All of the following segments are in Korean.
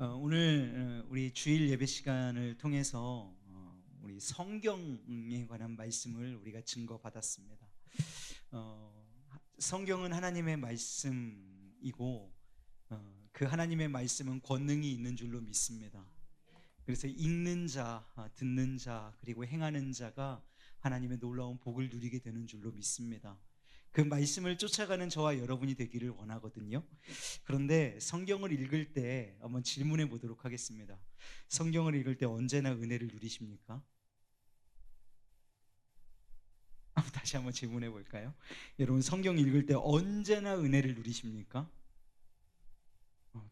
오늘 우리 주일 예배 시간을 통해서 우리 성경에 관한 말씀을 우리가 증거받았습니다. 성경은 하나님의 말씀이고 그 하나님의 말씀은 권능이 있는 줄로 믿습니다. 그래서 읽는 자, 듣는 자, 그리고 행하는 자가 하나님의 놀라운 복을 누리게 되는 줄로 믿습니다. 그 말씀을 쫓아가는 저와 여러분이 되기를 원하거든요. 그런데 성경을 읽을 때 한번 질문해 보도록 하겠습니다. 성경을 읽을 때 언제나 은혜를 누리십니까? 다시 한번 질문해 볼까요? 여러분, 성경 읽을 때 언제나 은혜를 누리십니까?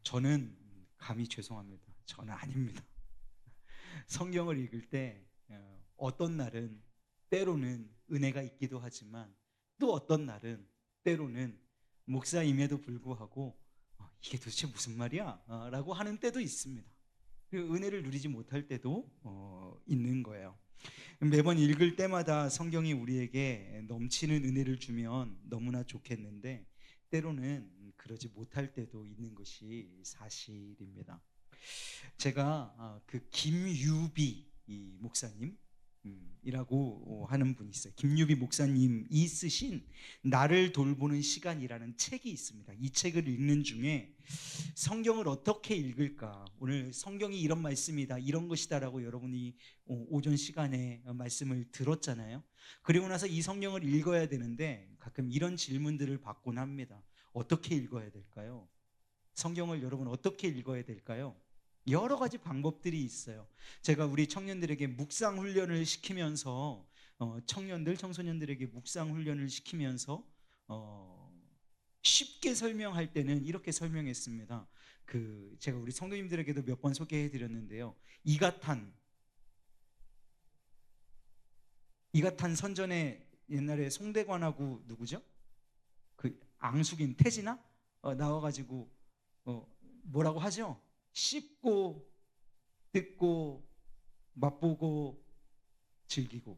저는 감히 죄송합니다. 저는 아닙니다. 성경을 읽을 때 어떤 날은 때로는 은혜가 있기도 하지만 또 어떤 날은 때로는 목사임에도 불구하고 이게 도대체 무슨 말이야? 라고 하는 때도 있습니다. 그 은혜를 누리지 못할 때도 있는 거예요. 매번 읽을 때마다 성경이 우리에게 넘치는 은혜를 주면 너무나 좋겠는데 때로는 그러지 못할 때도 있는 것이 사실입니다. 제가 그 김유비 목사님 이라고 하는 분이 있어요. 김유비 목사님이 쓰신 나를 돌보는 시간이라는 책이 있습니다. 이 책을 읽는 중에 성경을 어떻게 읽을까, 오늘 성경이 이런 말씀이다, 이런 것이다라고 여러분이 오전 시간에 말씀을 들었잖아요. 그리고 나서 이 성경을 읽어야 되는데 가끔 이런 질문들을 받곤 합니다. 어떻게 읽어야 될까요? 성경을 여러분 어떻게 읽어야 될까요? 여러 가지 방법들이 있어요. 제가 우리 청년들에게 묵상 훈련을 시키면서 청년들, 청소년들에게 묵상 훈련을 시키면서 쉽게 설명할 때는 이렇게 설명했습니다. 제가 우리 성도님들에게도 몇 번 소개해 드렸는데요. 이가탄 선전에 옛날에 송대관하고 누구죠? 그 앙숙인 태진아 나와가지고 뭐라고 하죠? 씹고 듣고 맛보고 즐기고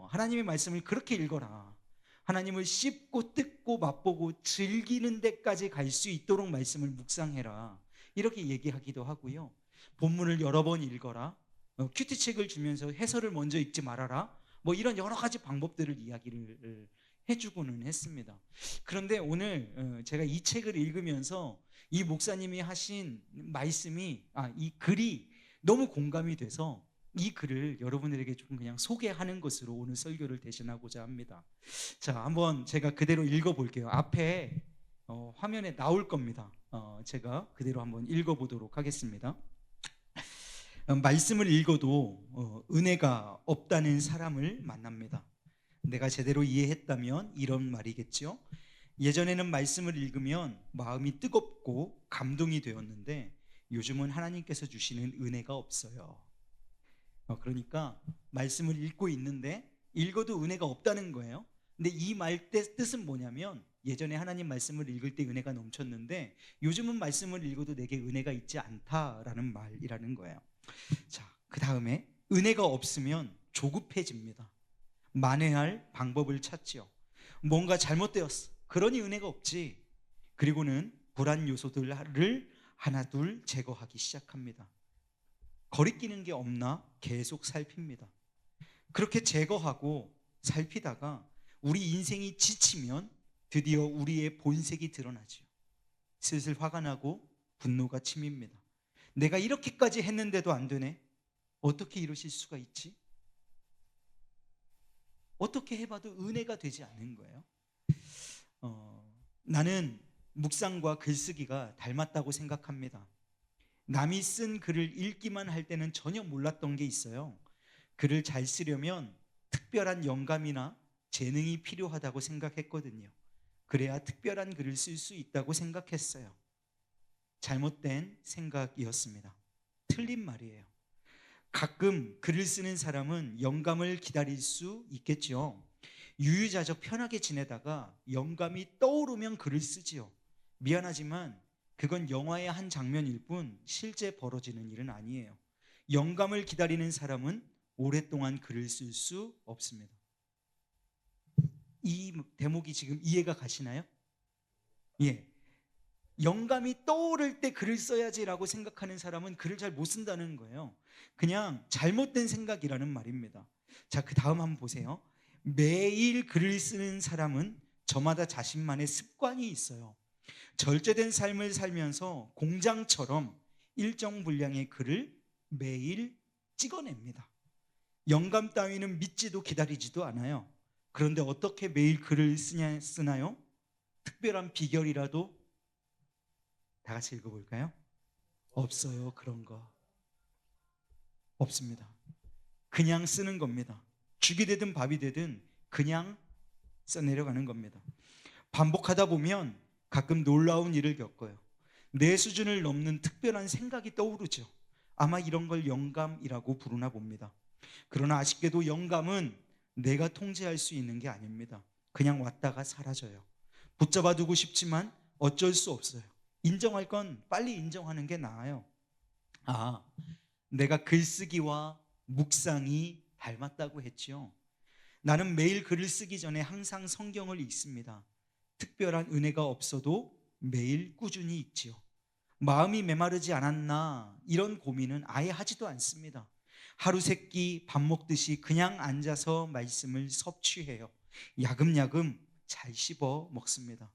하나님의 말씀을 그렇게 읽어라. 하나님을 씹고 뜯고 맛보고 즐기는 데까지 갈 수 있도록 말씀을 묵상해라. 이렇게 얘기하기도 하고요. 본문을 여러 번 읽어라. 큐티책을 주면서 해설을 먼저 읽지 말아라. 뭐 이런 여러 가지 방법들을 이야기를 해주고는 했습니다. 그런데 오늘 제가 이 책을 읽으면서 이 목사님이 하신 말씀이 이 글이 너무 공감이 돼서 이 글을 여러분들에게 좀 그냥 소개하는 것으로 오늘 설교를 대신하고자 합니다. 자, 한번 제가 그대로 읽어볼게요. 앞에 화면에 나올 겁니다. 제가 그대로 한번 읽어보도록 하겠습니다. 말씀을 읽어도 은혜가 없다는 사람을 만납니다. 내가 제대로 이해했다면 이런 말이겠죠. 예전에는 말씀을 읽으면 마음이 뜨겁고 감동이 되었는데 요즘은 하나님께서 주시는 은혜가 없어요. 그러니까 말씀을 읽고 있는데 읽어도 은혜가 없다는 거예요. 근데 이 말 뜻은 뭐냐면 예전에 하나님 말씀을 읽을 때 은혜가 넘쳤는데 요즘은 말씀을 읽어도 내게 은혜가 있지 않다라는 말이라는 거예요. 자, 그 다음에 은혜가 없으면 조급해집니다. 만회할 방법을 찾지요. 뭔가 잘못되었어. 그러니 은혜가 없지. 그리고는 불안 요소들을 하나 둘 제거하기 시작합니다. 거리끼는 게 없나 계속 살핍니다. 그렇게 제거하고 살피다가 우리 인생이 지치면 드디어 우리의 본색이 드러나죠. 슬슬 화가 나고 분노가 치밉니다. 내가 이렇게까지 했는데도 안 되네. 어떻게 이러실 수가 있지? 어떻게 해봐도 은혜가 되지 않는 거예요. 나는 묵상과 글쓰기가 닮았다고 생각합니다. 남이 쓴 글을 읽기만 할 때는 전혀 몰랐던 게 있어요. 글을 잘 쓰려면 특별한 영감이나 재능이 필요하다고 생각했거든요. 그래야 특별한 글을 쓸 수 있다고 생각했어요. 잘못된 생각이었습니다. 틀린 말이에요. 가끔 글을 쓰는 사람은 영감을 기다릴 수 있겠죠. 유유자적 편하게 지내다가 영감이 떠오르면 글을 쓰지요. 미안하지만 그건 영화의 한 장면일 뿐 실제 벌어지는 일은 아니에요. 영감을 기다리는 사람은 오랫동안 글을 쓸 수 없습니다. 이 대목이 지금 이해가 가시나요? 예. 영감이 떠오를 때 글을 써야지라고 생각하는 사람은 글을 잘 못 쓴다는 거예요. 그냥 잘못된 생각이라는 말입니다. 자, 그 다음 한번 보세요. 매일 글을 쓰는 사람은 저마다 자신만의 습관이 있어요. 절제된 삶을 살면서 공장처럼 일정 분량의 글을 매일 찍어냅니다. 영감 따위는 믿지도 기다리지도 않아요. 그런데 어떻게 매일 글을 쓰나요? 특별한 비결이라도 다 같이 읽어볼까요? 없어요. 그런 거 없습니다. 그냥 쓰는 겁니다. 죽이 되든 밥이 되든 그냥 써내려가는 겁니다. 반복하다 보면 가끔 놀라운 일을 겪어요. 내 수준을 넘는 특별한 생각이 떠오르죠. 아마 이런 걸 영감이라고 부르나 봅니다. 그러나 아쉽게도 영감은 내가 통제할 수 있는 게 아닙니다. 그냥 왔다가 사라져요. 붙잡아 두고 싶지만 어쩔 수 없어요. 인정할 건 빨리 인정하는 게 나아요. 아, 내가 글쓰기와 묵상이 닮았다고 했죠. 나는 매일 글을 쓰기 전에 항상 성경을 읽습니다. 특별한 은혜가 없어도 매일 꾸준히 읽지요. 마음이 메마르지 않았나 이런 고민은 아예 하지도 않습니다. 하루 세끼 밥 먹듯이 그냥 앉아서 말씀을 섭취해요. 야금야금 잘 씹어 먹습니다.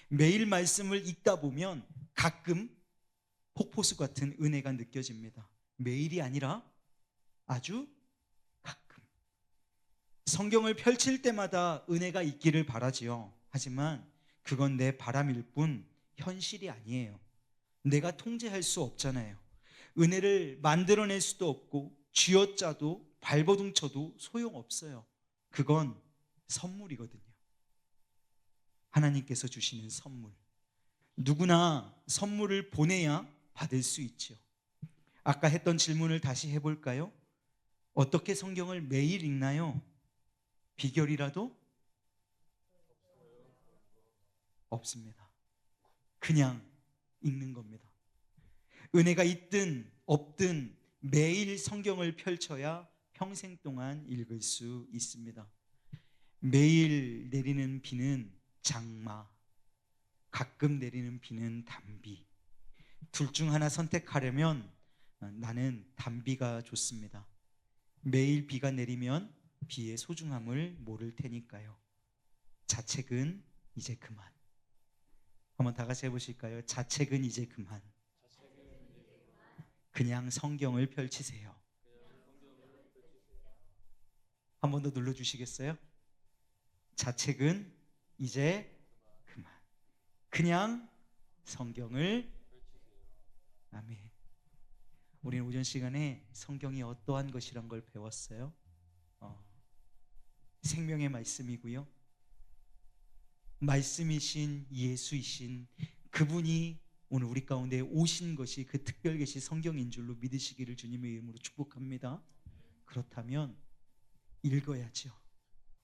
매일 말씀을 읽다 보면 가끔 폭포수 같은 은혜가 느껴집니다. 매일이 아니라 아주 가끔. 성경을 펼칠 때마다 은혜가 있기를 바라지요. 하지만 그건 내 바람일 뿐 현실이 아니에요. 내가 통제할 수 없잖아요. 은혜를 만들어낼 수도 없고 쥐어짜도 발버둥 쳐도 소용없어요. 그건 선물이거든요. 하나님께서 주시는 선물. 누구나 선물을 보내야 받을 수 있죠. 아까 했던 질문을 다시 해볼까요? 어떻게 성경을 매일 읽나요? 비결이라도 없습니다. 그냥 읽는 겁니다. 은혜가 있든 없든 매일 성경을 펼쳐야 평생 동안 읽을 수 있습니다. 매일 내리는 비는 장마, 가끔 내리는 비는 단비. 둘 중 하나 선택하려면 나는 단비가 좋습니다. 매일 비가 내리면 비의 소중함을 모를 테니까요. 자책은 이제 그만. 한번 다 같이 해보실까요? 자책은 이제 그만. 그냥 성경을 펼치세요. 한 번 더 눌러주시겠어요? 자책은 이제 그만. 그냥 성경을. 아멘. 우리는 오전 시간에 성경이 어떠한 것이란 걸 배웠어요. 생명의 말씀이고요. 말씀이신 예수이신 그분이 오늘 우리 가운데 오신 것이 그 특별 계시 성경인 줄로 믿으시기를 주님의 이름으로 축복합니다. 그렇다면 읽어야죠.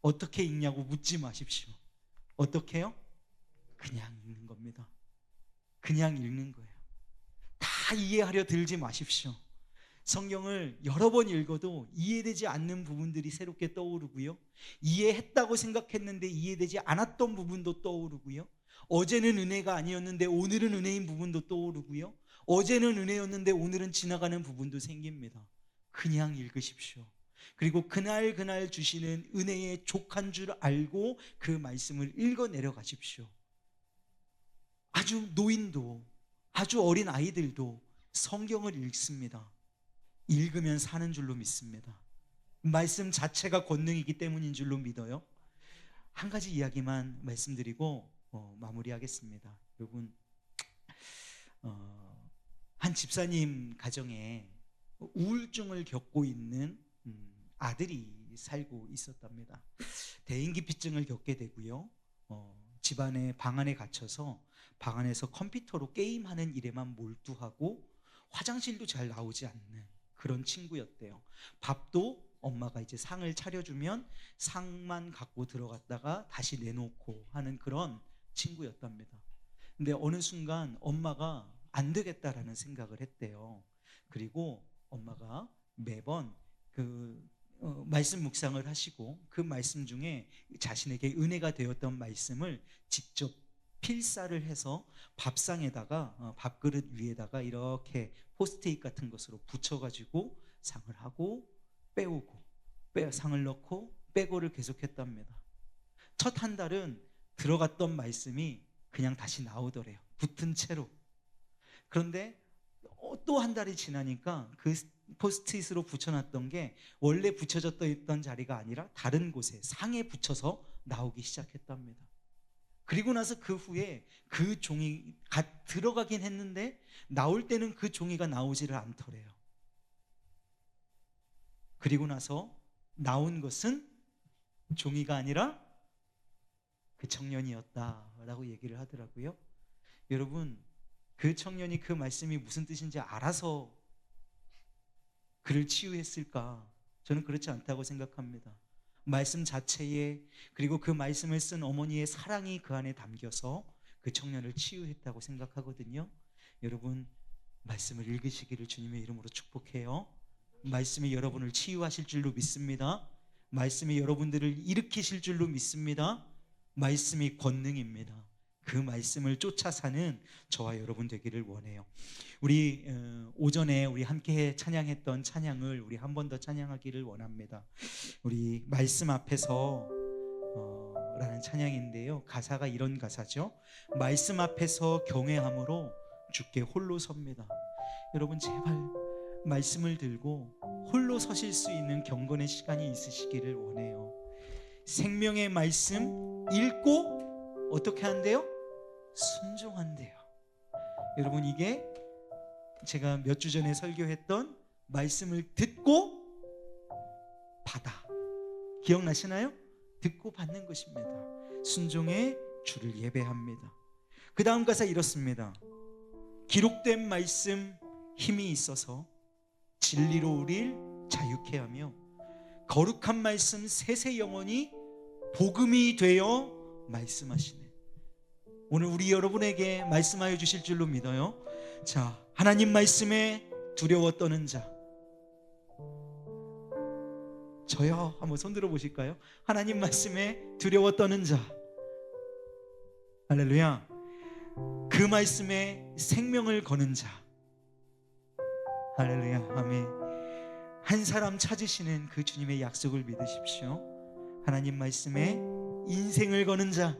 어떻게 읽냐고 묻지 마십시오. 어떻게요? 그냥 읽는 겁니다. 그냥 읽는 거예요. 다 이해하려 들지 마십시오. 성경을 여러 번 읽어도 이해되지 않는 부분들이 새롭게 떠오르고요. 이해했다고 생각했는데 이해되지 않았던 부분도 떠오르고요. 어제는 은혜가 아니었는데 오늘은 은혜인 부분도 떠오르고요. 어제는 은혜였는데 오늘은 지나가는 부분도 생깁니다. 그냥 읽으십시오. 그리고 그날 그날 주시는 은혜의 족한 줄 알고 그 말씀을 읽어 내려가십시오. 아주 노인도 아주 어린 아이들도 성경을 읽습니다. 읽으면 사는 줄로 믿습니다. 말씀 자체가 권능이기 때문인 줄로 믿어요. 한 가지 이야기만 말씀드리고 마무리하겠습니다. 여러분, 한 집사님 가정에 우울증을 겪고 있는 아들이 살고 있었답니다. 대인기피증을 겪게 되고요. 집안의 방 안에 갇혀서 방 안에서 컴퓨터로 게임하는 일에만 몰두하고 화장실도 잘 나오지 않는 그런 친구였대요. 밥도 엄마가 이제 상을 차려주면 상만 갖고 들어갔다가 다시 내놓고 하는 그런 친구였답니다. 근데 어느 순간 엄마가 안 되겠다라는 생각을 했대요. 그리고 엄마가 매번 말씀 묵상을 하시고 그 말씀 중에 자신에게 은혜가 되었던 말씀을 직접 필사를 해서 밥상에다가 밥그릇 위에다가 이렇게 포스트잇 같은 것으로 붙여가지고 상을 하고 빼오고 상을 넣고 빼고를 계속했답니다. 첫 한 달은 들어갔던 말씀이 그냥 다시 나오더래요. 붙은 채로. 그런데 또 한 달이 지나니까 그 포스트잇으로 붙여놨던 게 원래 붙여졌던 있던 자리가 아니라 다른 곳에 상에 붙여서 나오기 시작했답니다. 그리고 나서 그 후에 그 종이가 들어가긴 했는데 나올 때는 그 종이가 나오지를 않더래요. 그리고 나서 나온 것은 종이가 아니라 그 청년이었다라고 얘기를 하더라고요. 여러분, 그 청년이 그 말씀이 무슨 뜻인지 알아서 그를 치유했을까? 저는 그렇지 않다고 생각합니다. 말씀 자체에, 그리고 그 말씀을 쓴 어머니의 사랑이 그 안에 담겨서 그 청년을 치유했다고 생각하거든요. 여러분, 말씀을 읽으시기를 주님의 이름으로 축복해요. 말씀이 여러분을 치유하실 줄로 믿습니다. 말씀이 여러분들을 일으키실 줄로 믿습니다. 말씀이 권능입니다. 그 말씀을 쫓아 사는 저와 여러분 되기를 원해요. 우리 오전에 우리 함께 찬양했던 찬양을 우리 한 번 더 찬양하기를 원합니다. 우리 말씀 앞에서 라는 찬양인데요, 가사가 이런 가사죠. 말씀 앞에서 경외함으로 주께 홀로 섭니다. 여러분, 제발 말씀을 들고 홀로 서실 수 있는 경건의 시간이 있으시기를 원해요. 생명의 말씀 읽고 어떻게 한대요? 순종한대요. 여러분, 이게 제가 몇 주 전에 설교했던 말씀을 듣고 받아, 기억나시나요? 듣고 받는 것입니다. 순종의 주를 예배합니다. 그 다음 가사 이렇습니다. 기록된 말씀 힘이 있어서 진리로 우릴 자유케 하며 거룩한 말씀 세세 영원히 복음이 되어 말씀하시네. 오늘 우리 여러분에게 말씀하여 주실 줄로 믿어요. 자, 하나님 말씀에 두려워 떠는 자, 저요? 한번 손 들어 보실까요? 하나님 말씀에 두려워 떠는 자, 할렐루야. 그 말씀에 생명을 거는 자, 할렐루야, 아멘. 한 사람 찾으시는 그 주님의 약속을 믿으십시오. 하나님 말씀에 인생을 거는 자,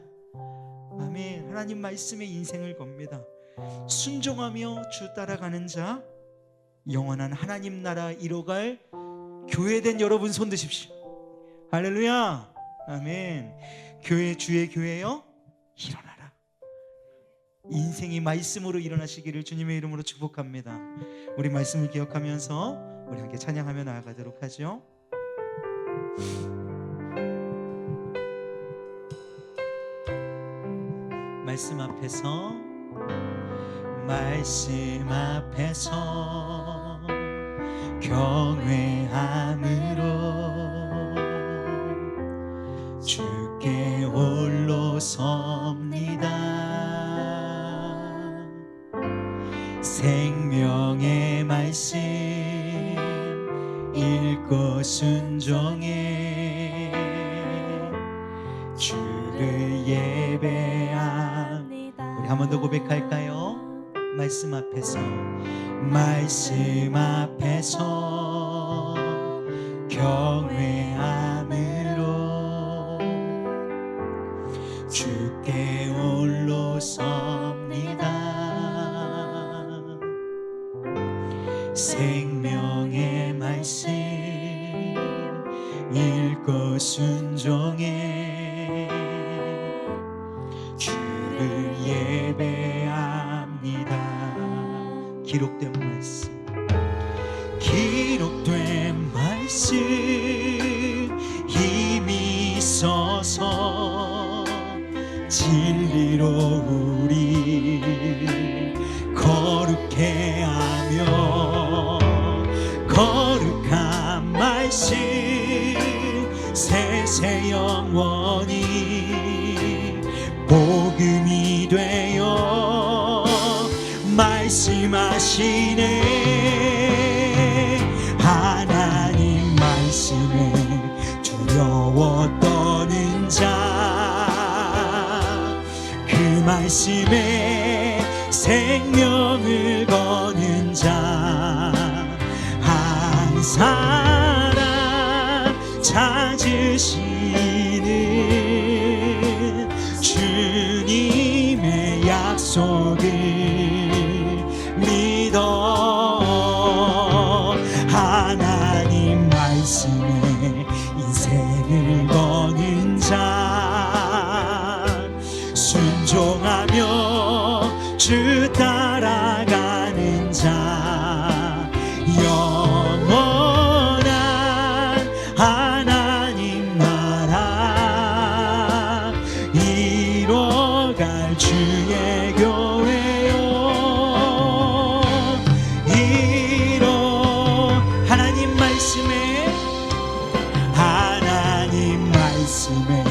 아멘. 하나님 말씀에 인생을 겁니다. 순종하며 주 따라가는 자, 영원한 하나님 나라 이뤄갈 교회된 여러분 손 드십시오. 할렐루야, 아멘. 교회, 주의 교회여 일어나라. 인생이 말씀으로 일어나시기를 주님의 이름으로 축복합니다. 우리 말씀을 기억하면서 우리 함께 찬양하며 나아가도록 하죠. 말씀 앞에서, 말씀 앞에서 경외함으로 주께 홀로 섭니다. 생명의 말씀 읽고 순종해 주를 예배합니다. 우리 한 번 더 고백할까요? 말씀 앞에서, 말씀 앞에서 경외함으로 주께 홀로 섭니다. 생명의 말씀 읽고 순종해 주를 예배합니다. 기록된 말씀, 기록된 말씀 힘이 있어서 진리로 우리 거룩해 하며 거룩한 말씀 세세 영원히 복음이 되어 말씀하시네. 하나님 말씀에 두려워 떠는 자, 그 말씀에 생명을 거는 자 한 사람 찾으시는 주님의 약속을 믿어 하나님 말씀에 인생을 거는 자 순종하며 주 따라가는 자 영원한 하나님 나라 이뤄갈 주의 교회요 하나님 말씀에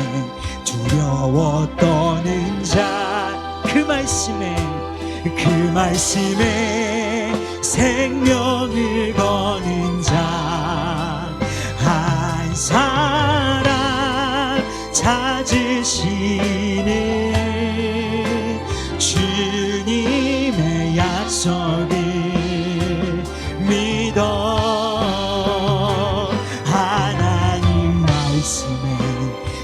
두려워 떠는 자 그 말씀에 생명을 거는 자 한 사람 찾으시는 주님의 약속을 믿어 하나님 말씀에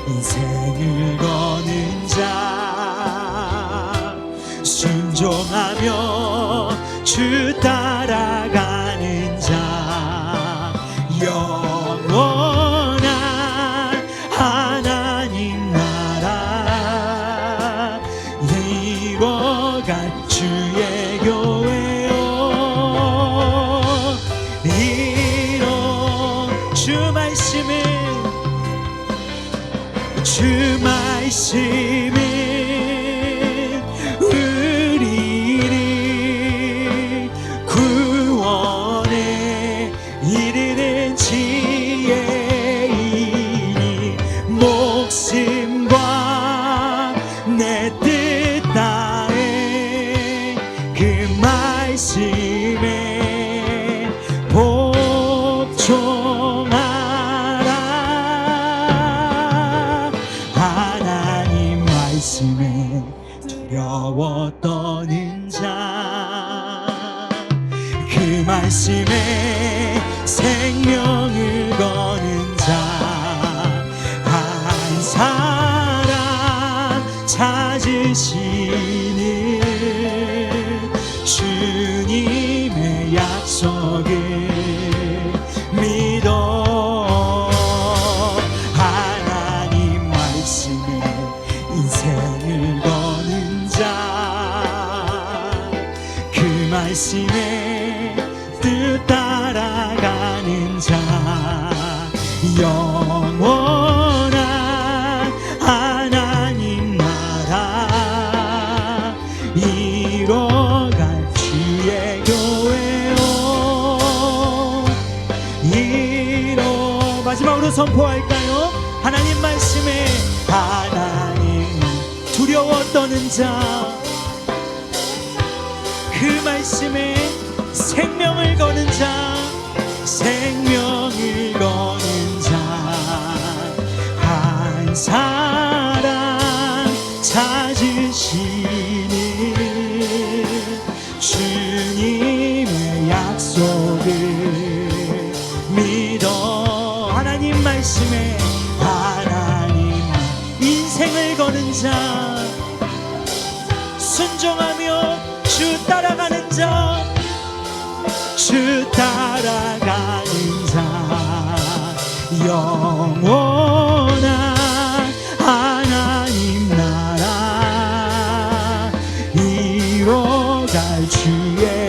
인생을 거는 자 순종하며 주 따라가는 자 영원한 하나님 나라 이뤄갈 주의 교회요 주 말씀은 우리를 구원에 이르는 지혜이니 목숨과 내 뜻 다해 그 말씀에 복종하라 하나님 말씀에 두려워 떠는 자 그 말씀에 생명을 거는 자 한 사람 찾으시는 주님의 약속을 믿어 하나님 말씀에 인생을 거는 자 그 말씀에 뜻 따라가는 자 영원한 하나님 나라 이뤄갈 주의 교회요 마지막으로 선포할까요? 하나님 말씀에 하나님 두려워 떠는 자 그 말씀에 생명을 거는 자 생명을 거는 자 한 사람 찾으시는 주님의 약속을 믿어 하나님 말씀에 하나님 인생을 거는 자 순종하며 주 따라가는 자 주 따라가는 자 영원한 하나님 나라 이뤄갈 주의